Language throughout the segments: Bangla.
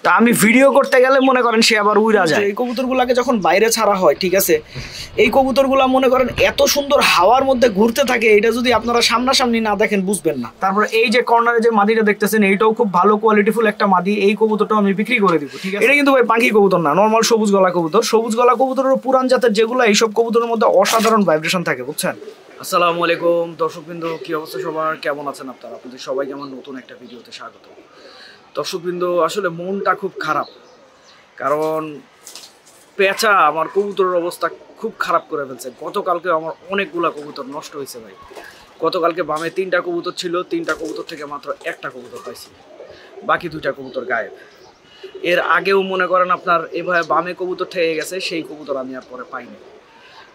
তা আমি ভিডিও করতে গেলে মনে করেন সে আবার উড়া যায়। এই কবুতরগুলোকে যখন বাইরে ছাড়া হয়, ঠিক আছে, এই কবুতরগুলো মনে করেন এত সুন্দর হাওয়ার মধ্যে ঘুরতে থাকে, এটা যদি আপনারা সামনাসামনি না দেখেন বুঝবেন না। তারপরে এই যে কর্নারে যে মাদিটা দেখতেছেন, এইটাও খুব ভালো কোয়ালিটিফুল একটা মাদি। এই কবুতরটাও আমি বিক্রি করে দিব, ঠিক আছে। এটা কিন্তু ভাই পাখি কবুতর না, নর্মাল সবুজ গলা কবুতর। সবুজ গলা কবুতরের পুরান জাতের যেগুলো, এইসব কবুতরের মধ্যে অসাধারণ ভাইব্রেশন থাকে, বুঝছেন। আসসালামু আলাইকুম দর্শকবৃন্দ, কি অবস্থা সবার, কেমন আছেন আপনারা? আপনাদের সবাইকে আমার নতুন একটা ভিডিওতে স্বাগত। দর্শকবৃন্দ, আসলে মনটা খুব খারাপ, কারণ পেঁচা আমার কবুতরের অবস্থা খুব খারাপ করে ফেলছে। গতকালকে আমার অনেকগুলা কবুতর নষ্ট হয়েছে ভাই। গতকালকে বামে 3টা কবুতর ছিল, 3টা কবুতর থেকে মাত্র একটা কবুতর পাইছি, বাকি 2টা কবুতর গায়েব। এর আগেও মনে করেন আপনার এভাবে বামে কবুতর ঠেয়ে গেছে, সেই কবুতর আমি আর পরে পাইনি।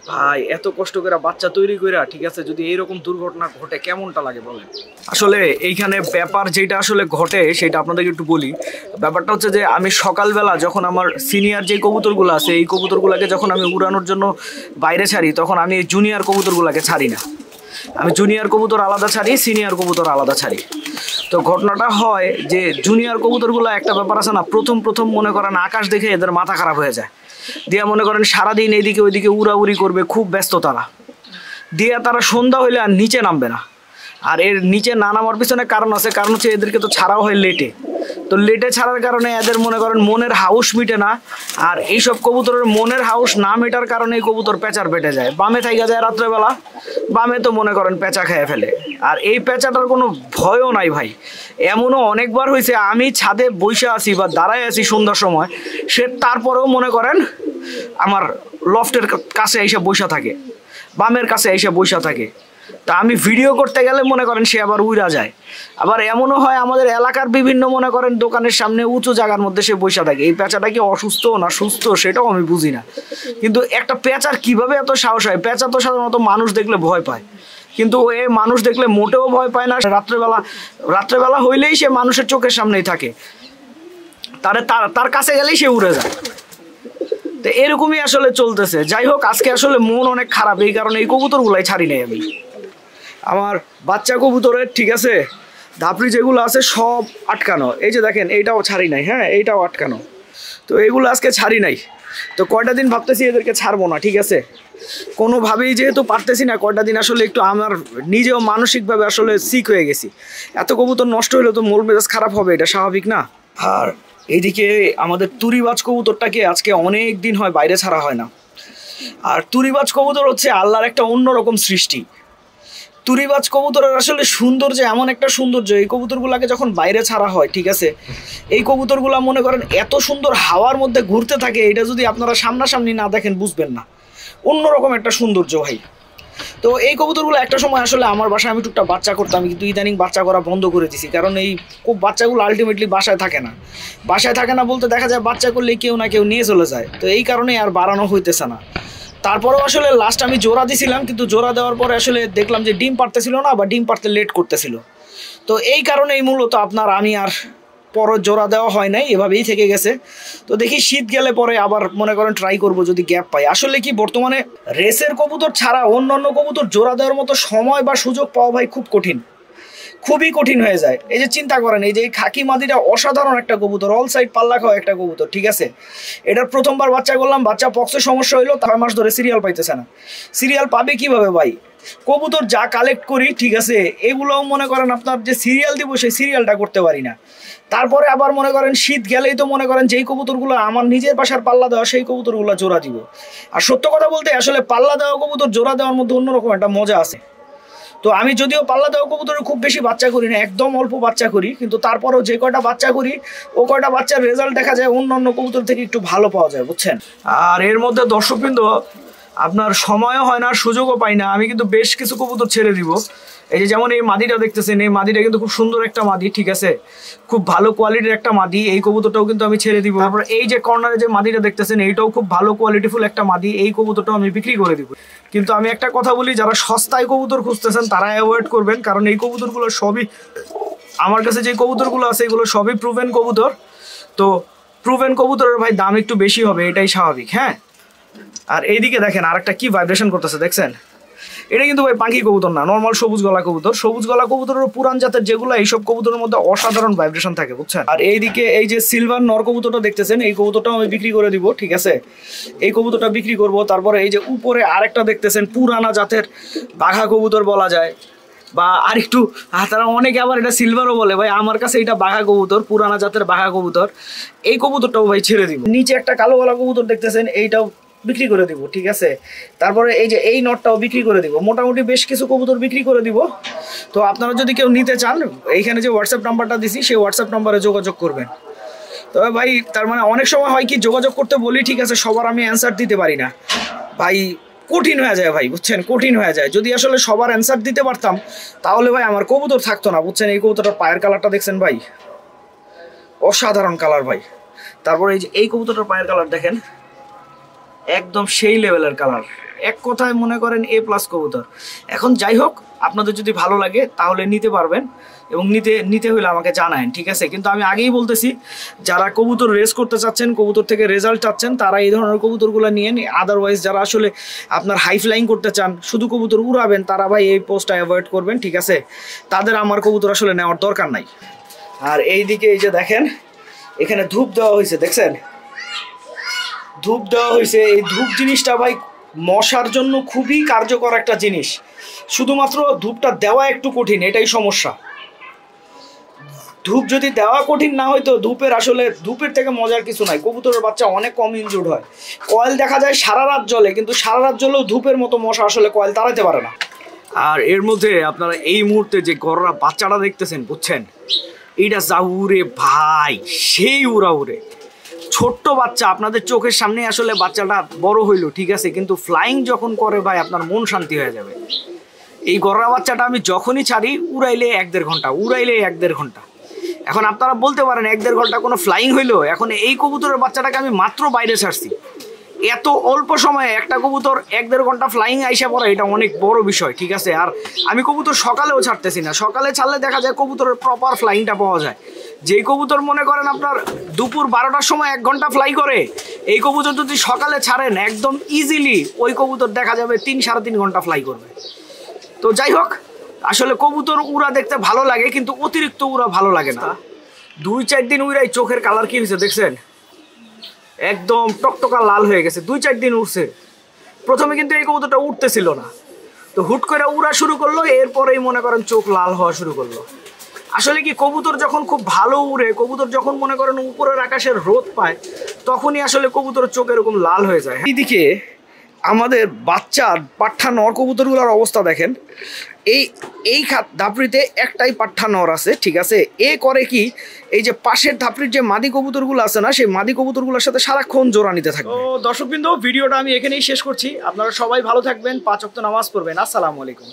ভাই এত কষ্ট করে বাচ্চা তৈরি করে, ঠিক আছে, যদি এইরকম দুর্ঘটনা ঘটে কেমনটা লাগে বলেন। আসলে এইখানে ব্যাপার যেটা আসলে ঘটে সেটা আপনাদেরকে একটু বলি। ব্যাপারটা হচ্ছে যে আমি সকালবেলা যখন আমার সিনিয়র যে কবুতরগুলো আছে, এই কবুতরগুলোকে যখন আমি উড়ানোর জন্য বাইরে ছাড়ি, তখন আমি জুনিয়র কবুতরগুলোকে ছাড়ি না। আমি জুনিয়র কবুতর আলাদা ছাড়ি, সিনিয়র কবুতর আলাদা ছাড়ি। তো ঘটনাটা হয় যে জুনিয়র কবুতরগুলো একটা ব্যাপার আছে না, প্রথম মনে করেন আকাশ দেখে এদের মাথা খারাপ হয়ে যায়, দিয়া মনে করেন সারাদিন এইদিকে ওইদিকে উড়াউড়ি করবে, খুব ব্যস্ত তারা। দিয়া তারা সন্ধ্যা হইলে আর নিচে নামবে না। আর এর নিচে না নামার পিছনে কারণ আছে, কারণ হচ্ছে এদেরকে তো ছাড়াও হয় লেটে। তো লেটে ছাড়ার কারণে এদের মনে করেন মনের হাউস মিটে না। আর এইসব কবুতরের মনের হাউস না মেটার কারণে এই কবুতর পেঁচার পেটে যায়, বামে থাইকা যায় রাত্রেবেলা, বামে তো মনে করেন পেঁচা খেয়ে ফেলে। আর এই পেঁচাটার কোনো ভয়ও নাই ভাই। এমনও অনেকবার হয়েছে আমি ছাদে বসে আছি বা দাঁড়ায় আছি সন্ধ্যার সময়, সে তারপরেও মনে করেন আমার লফটের কাছে এসে বসে থাকে, বামের কাছে এসে বসে থাকে। তা আমি ভিডিও করতে গেলে মনে করেন সে আবার উড়া যায়। আবার এমনও হয় আমাদের এলাকার বিভিন্ন মনে করেন দোকানের সামনে উঁচু জায়গার মধ্যে সে বসে থাকে। এই পেঁচাটা কি অসুস্থ না সুস্থ সেটাও আমি বুঝি না, কিন্তু একটা পেঁচার কিভাবে এত সাহস হয়? পেঁচা তো সাধারণত মানুষ দেখলে ভয় পায়, কিন্তু এ মানুষ দেখলে মোটেও ভয় পায় না। রাত্রেবেলা হইলেই সে মানুষের চোখের সামনেই থাকে, তার কাছে গেলেই সে উড়ে যায়। তো এরকমই আসলে চলতেছে। যাই হোক, আজকে আসলে মন অনেক খারাপ, এই কারণে এই কবুতরগুলাই ছাড়ি নাই আমি। আমার বাচ্চা কবুতরের, ঠিক আছে, ধাপড়ি যেগুলো আছে সব আটকানো। এই যে দেখেন, এইটাও ছাড়ি নাই, হ্যাঁ, এইটাও আটকানো। তো এইগুলো আজকে ছাড়ি নাই। তো কয়টা দিন ভাবতেছি এদেরকে ছাড়বো না, ঠিক আছে, কোনোভাবেই যেহেতু পারতেছি না, কয়টা দিন আসলে একটু আমার নিজেও মানসিকভাবে আসলে সিক হয়ে গেছি। এত কবুতর নষ্ট হলে তো মন মেজাজ খারাপ হবে, এটা স্বাভাবিক না। আর এইদিকে আমাদের তুরিবাজ কবুতরটাকে আজকে অনেক দিন হয় বাইরে ছাড়া হয় না। আর তুরিবাজ কবুতর হচ্ছে আল্লাহর একটা অন্যরকম সৃষ্টি। তুরিবাজ কবুতরের আসলে সৌন্দর্য এমন একটা সৌন্দর্য, এই কবুতরগুলোকে যখন বাইরে ছাড়া হয়, ঠিক আছে, এই কবুতরগুলো মনে করেন এত সুন্দর হাওয়ার মধ্যে ঘুরতে থাকে, এটা যদি আপনারা সামনাসামনি না দেখেন বুঝবেন না। অন্যরকম একটা সৌন্দর্য ভাই। তো এই কবুতরগুলো একটা সময় আসলে আমার বাসায় আমি টুকটা বাচ্চা করতাম, কিন্তু ইদানিং বাচ্চা করা বন্ধ করে দিছি, কারণ এই বাচ্চাগুলো আলটিমেটলি বাসায় থাকে না। বাসায় থাকে না বলতে দেখা যায় বাচ্চা করলে কেউ না কেউ নিয়ে চলে যায়, তো এই কারণে আর বাড়ানো হইতেছে না। তারপরেও আসলে লাস্ট আমি জোড়া দিছিলাম, কিন্তু জোড়া দেওয়ার পরে আসলে দেখলাম যে ডিম পারতেছিল না, বা ডিম পারতে লেট করতেছিল। তো এই কারণেই মূলত আমি আর পরে জোড়া দেওয়া হয় নাই, এভাবেই থেকে গেছে। তো দেখি শীত গেলে পরে আবার মনে করেন ট্রাই করব যদি গ্যাপ পাই। আসলে কি বর্তমানে রেসের কবুতর ছাড়া অন্যান্য কবুতর জোড়া দেওয়ার মতো সময় বা সুযোগ পাওয়া ভাই খুব কঠিন, খুবই কঠিন হয়ে যায়। এই যে চিন্তা করেন, এই যে খাকি মাদিটা অসাধারণ একটা কবুতর, অল সাইড পাল্লা খাওয়া একটা কবুতর, ঠিক আছে, এটার প্রথমবার বাচ্চা করলাম, বাচ্চা পক্সের সমস্যা হইলো, 6 মাস ধরে সিরিয়াল পাইতেছে না। সিরিয়াল পাবে কিভাবে ভাই? কবুতর যা কালেক্ট করি, ঠিক আছে, এগুলোও মনে করেন আপনার যে সিরিয়াল দিব সেই সিরিয়ালটা করতে পারি না। তারপরে আবার মনে করেন শীত গেলেই তো মনে করেন যেই কবুতরগুলো আমার নিজের বাসার পাল্লা দেওয়া, সেই কবুতরগুলো জোড়া দিব। আর সত্য কথা বলতে আসলে পাল্লা দেওয়া কবুতর জোড়া দেওয়ার মধ্যে অন্যরকম একটা মজা আছে। তো আমি যদিও পাল্লা দেওয়া কবুতরে খুব বেশি বাচ্চা করি না, একদম অল্প বাচ্চা করি, কিন্তু তারপরেও যে কয়টা বাচ্চা করি ও কয়টা বাচ্চার রেজাল্ট দেখা যায় অন্য কবুতর থেকে একটু ভালো পাওয়া যায়, বুঝছেন। আর এর মধ্যে দর্শকবৃন্দ আপনার সময়ও হয় না, সুযোগও পাই না। আমি কিন্তু বেশ কিছু কবুতর ছেড়ে দিব। এই যে যেমন এই মাদিটা দেখতেছেন, এই মাদিটা কিন্তু খুব সুন্দর একটা মাদি, ঠিক আছে, খুব ভালো কোয়ালিটির একটা মাদি। এই কবুতরটাও কিন্তু আমি ছেড়ে দিব। তারপর এই যে কর্নারে যে মাদিটা দেখতেছেন, এইটাও খুব ভালো কোয়ালিটিফুল একটা মাদি। এই কবুতরটাও আমি বিক্রি করে দিব। কিন্তু আমি একটা কথা বলি, যারা সস্তায় কবুতর খুঁজতেছেন তারা অ্যাভয়েড করবেন, কারণ এই কবুতরগুলো সবই, আমার কাছে যে কবুতরগুলো আছে এগুলো সবই প্রুভেন কবুতর। তো প্রুভেন কবুতরের ভাই দাম একটু বেশি হবে, এটাই স্বাভাবিক, হ্যাঁ। আর এইদিকে দেখেন আরেকটা কি ভাইব্রেশন করতেছে, দেখছেন? এটা কিন্তু ভাই পাখি কবুতর না, নর্মাল সবুজ গলা কবুতর। সবুজ গলা কবুতরের পুরান জাতের যেগুলো, এইসব কবুতরের মধ্যে অসাধারণ ভাইব্রেশন থাকে, বুঝছেন। আর এইদিকে এই যে সিলভার নর কবুতরটা দেখতেছেন, এই কবুতরটাও আমি বিক্রি করে দিব, ঠিক আছে। এই কবুতরটা বিক্রি করব। তারপরে এই যে উপরে আরেকটা দেখতেছেন পুরানা জাতের বাঘা কবুতর বলা যায়, বা আরেকটু তারা অনেকে আবার এটা সিলভারও বলে। ভাই আমার কাছে এটা বাঘা কবুতর, পুরানা জাতের বাঘা কবুতর। এই কবুতরটাও ভাই ছেড়ে দিব। নিচে একটা কালো গলা কবুতর দেখতেছেন, এইটাও বিক্রি করে দিব, ঠিক আছে। তারপরে এই যে এই নটটাও বিক্রি করে দিব। মোটামুটি বেশ কিছু কবুতর বিক্রি করে দিব। তো আপনারা যদি কেউ নিতে চান, এইখানে যে হোয়াটসঅ্যাপ নাম্বারটা দিছি সেই হোয়াটসঅ্যাপ নাম্বারে যোগাযোগ করবেন। তবে ভাই তার মানে অনেক সময় হয় কি, যোগাযোগ করতে বলি, ঠিক আছে, সবার আমি অ্যান্সার দিতে পারি না ভাই, কঠিন হয়ে যায় ভাই, বুঝছেন, কঠিন হয়ে যায়। যদি আসলে সবার অ্যান্সার দিতে পারতাম তাহলে ভাই আমার কবুতর থাকতো না, বুঝছেন। এই কবুতরটার পায়ের কালারটা দেখছেন ভাই, অসাধারণ কালার ভাই। তারপরে এই যে এই কবুতরটার পায়ের কালার দেখেন, একদম সেই লেভেলের কালার, এক কথায় মনে করেন A+ কবুতর। এখন যাই হোক, আপনাদের যদি ভালো লাগে তাহলে নিতে পারবেন, এবং নিতে হলে আমাকে জানায়েন, ঠিক আছে। কিন্তু আমি আগেই বলতেছি, যারা কবুতর রেস করতে চাচ্ছেন, কবুতর থেকে রেজাল্ট চাচ্ছেন, তারা এই ধরনের কবুতরগুলো নিয়ে নিন। আদারওয়াইজ যারা আসলে আপনার হাই ফ্লাইং করতে চান, শুধু কবুতর উড়াবেন, তারা ভাই এই পোস্টটা অ্যাভয়েড করবেন, ঠিক আছে। তাদের আমার কবুতর আসলে নেওয়ার দরকার নাই। আর এই দিকে এই যে দেখেন, এখানে ধূপ দেওয়া হয়েছে, দেখছেন, ধূপ দেওয়া হয়েছে। এই ধূপ জিনিসটা ভাই মশার জন্য খুবই কার্যকর একটা জিনিস। শুধুমাত্র ধূপটা দেওয়া একটু কঠিন, এটাই সমস্যা। ধূপ যদি দেওয়া কঠিন না হয়তো, ধূপের থেকে মজার কিছু নাই। কবুতরের বাচ্চা অনেক কম ইনজুর্ড হয়। কয়েল দেখা যায় সারা রাত জ্বলে, কিন্তু সারা রাত জ্বলেও ধূপের মতো মশা আসলে কয়েল তাড়াতে পারে না। আর এর মধ্যে আপনারা এই মুহূর্তে যে গররা বাচ্চাটা দেখতেছেন, বুঝছেন, এইটা যা উড়ে ভাই, সেই উড়া উড়ে। ছোট্ট বাচ্চা আপনাদের চোখের সামনে আসলে বাচ্চাটা বড় হইলো, ঠিক আছে, কিন্তু ফ্লাইং যখন করে ভাই আপনার মন শান্তি হয়ে যাবে। এই গররা বাচ্চাটা আমি যখনই ছাড়ি, উড়াইলে 1-1.5 ঘন্টা, উড়াইলে 1-1.5 ঘন্টা। এখন আপনারা বলতে পারেন 1-1.5 ঘন্টা কোনো ফ্লাইং হইলো? এখন এই কবুতরের বাচ্চাটাকে আমি মাত্র বাইরে ছাড়ছি, এত অল্প সময়ে একটা কবুতর 1-1.5 ঘন্টা ফ্লাইং আইসা পড়ে, এটা অনেক বড় বিষয়, ঠিক আছে। আর আমি কবুতর সকালেও ছাড়তেছি না। সকালে ছাড়লে দেখা যায় কবুতরের প্রপার ফ্লাইংটা পাওয়া যায়। যেই কবুতর মনে করেন আপনার দুপুর 12টার সময় 1 ঘন্টা ফ্লাই করে, এই কবুতর যদি সকালে ছাড়েন একদম ইজিলি, ওই কবুতর দেখা যাবে 3-3.5 ঘন্টা ফ্লাই করবে। তো যাই হোক, আসলে কবুতর উড়া দেখতে ভালো লাগে, কিন্তু অতিরিক্ত উড়া ভালো লাগে না। 2-4 দিন উড়াই চোখের কালার কি হয়েছে দেখছেন, একদম টকটকা লাল হয়ে গেছে। 2-4 দিন উড়ছে। প্রথমে কিন্তু এই কবুতরটা উঠতেছিল না, তো হুট করে উড়া শুরু করলো, এরপরেই মনে করেন চোখ লাল হওয়া শুরু করলো। আসলে কি, কবুতর যখন খুব ভালো উড়ে, কবুতর যখন মনে করেন উপরের আকাশের রোদ পায়, তখনই আসলে কবুতরের চোখ এরকম লাল হয়ে যায়। এইদিকে আমাদের বাচ্চার পাঠা নর কবুতরগুলোর অবস্থা দেখেন। এই ধাপড়িতে একটাই পাঠা নর আছে, ঠিক আছে। এ করে কি, এই যে পাশের ধাপড়ির যে মাদি কবুতরগুলো আছে না, সেই মাদি কবুতরগুলোর সাথে সারাক্ষণ জোড়া নিতে থাকবে। তো দর্শকবৃন্দ, ভিডিওটা আমি এখানেই শেষ করছি। আপনারা সবাই ভালো থাকবেন, 5 ওয়াক্ত নামাজ পড়বেন। আসসালামু আলাইকুম।